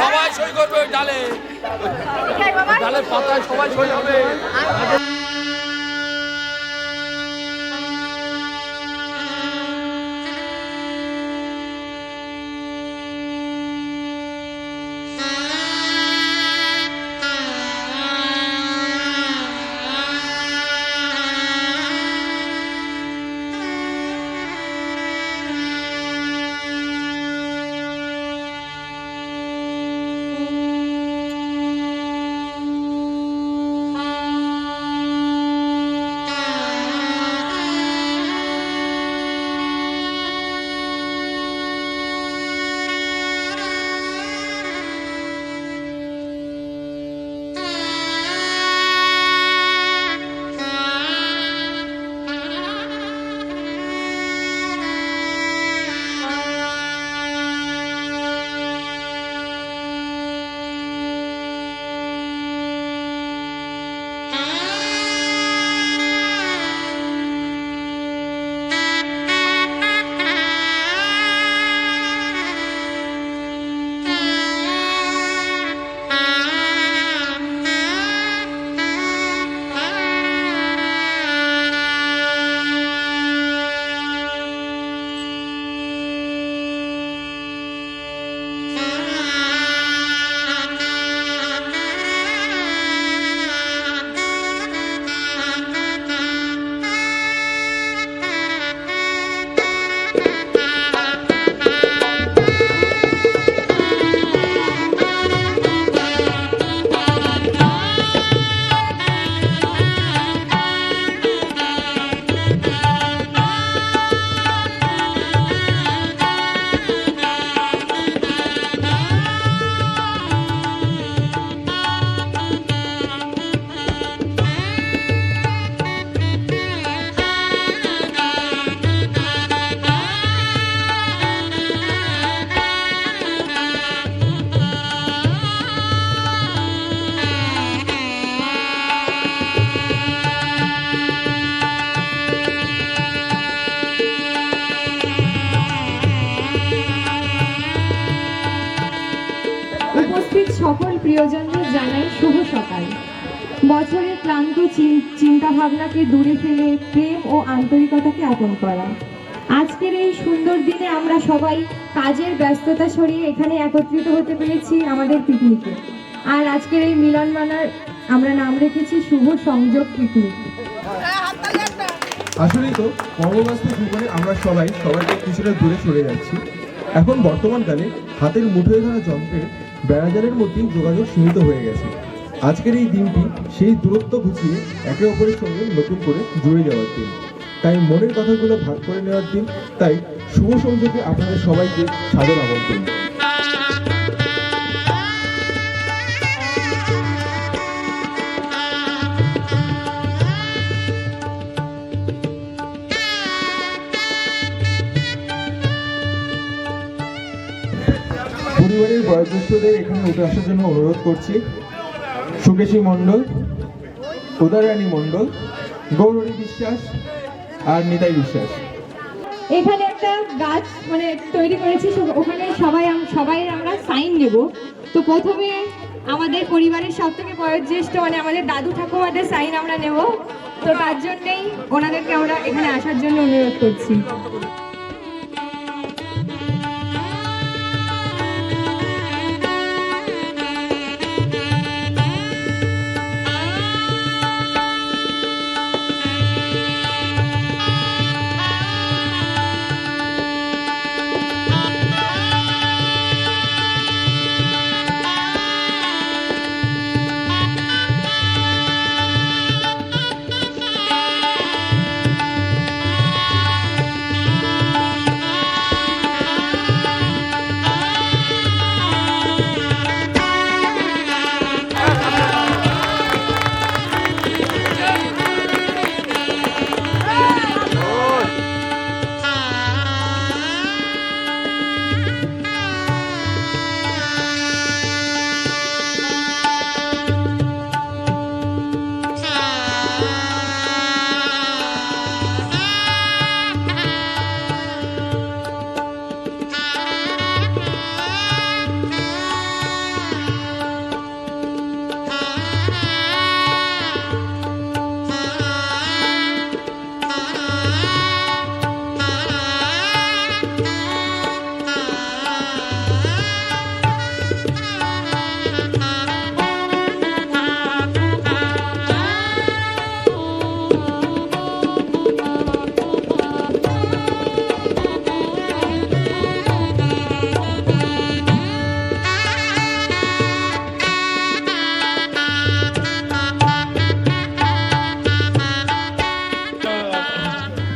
সবাই সই করবে ওই ডালে, ডালের পাতায় সবাই সই হবে। উপস্থিত সকল প্রিয়জনদের জানাই শুভ সকাল। বছরের ক্লান্ত চিন্তা ভাবনাকে দূরে ফেলে প্রেম ও আন্তরিকতাকে আপন করা। আজকের এই সুন্দর দিনে আমরা সবাই কাজের ব্যস্ততা সরিয়ে এখানে একত্রিত হতে পেরেছি আমাদের পিকনিকে। আর আজকের এই মিলন মানার আমরা নাম রেখেছি শুভ সংযোগ পিকনিক। আসলেই তো কর্মব্যস্ত জীবনে আমরা সবাই সবাইকে কিছুটা দূরে সরে যাচ্ছি। এখন বর্তমানকালে হাতের মুঠোয় ধরা যন্ত্রের বেড়াজালের মধ্যেই যোগাযোগ সীমিত হয়ে গেছে। আজকের এই দিনটি সেই দূরত্ব ঘুচিয়ে একে অপরের সঙ্গে নতুন করে জুড়ে যাওয়ার দিন, তাই মনের কথাগুলো ভাগ করে নেওয়ার দিন। তাই শুভ সংযোগে আপনাদের সবাইকে সাদর আমন্ত্রণ। পরিবারের বয়োজ্যেষ্ঠদের এখানে উঠে আসার জন্য অনুরোধ করছি। সুকেশী মণ্ডল, উদয়রানী মণ্ডল, গৌরী বিশ্বাস আর নিতাই বিশ্বাস। এখানে একটা গাছ তৈরি করেছি, ওখানে সবাই আমরা সাইন নেব। তো প্রথমে আমাদের পরিবারের সব থেকে বয়োজ্যেষ্ঠ আমাদের দাদু ঠাকুমাদের সাইন আমরা নেব। তো তার জন্যেই ওনাদেরকে আমরা এখানে আসার জন্য অনুরোধ করছি।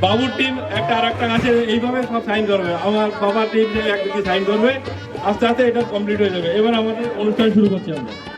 বাবুর টিম একটা আর একটা গাছে এইভাবে সব সাইন করবে, আমার বাবার টিম একদিকে সাইন করবে, আস্তে আস্তে এটা কমপ্লিট হয়ে যাবে। এবার আমাদের অনুষ্ঠান শুরু করছি আমরা।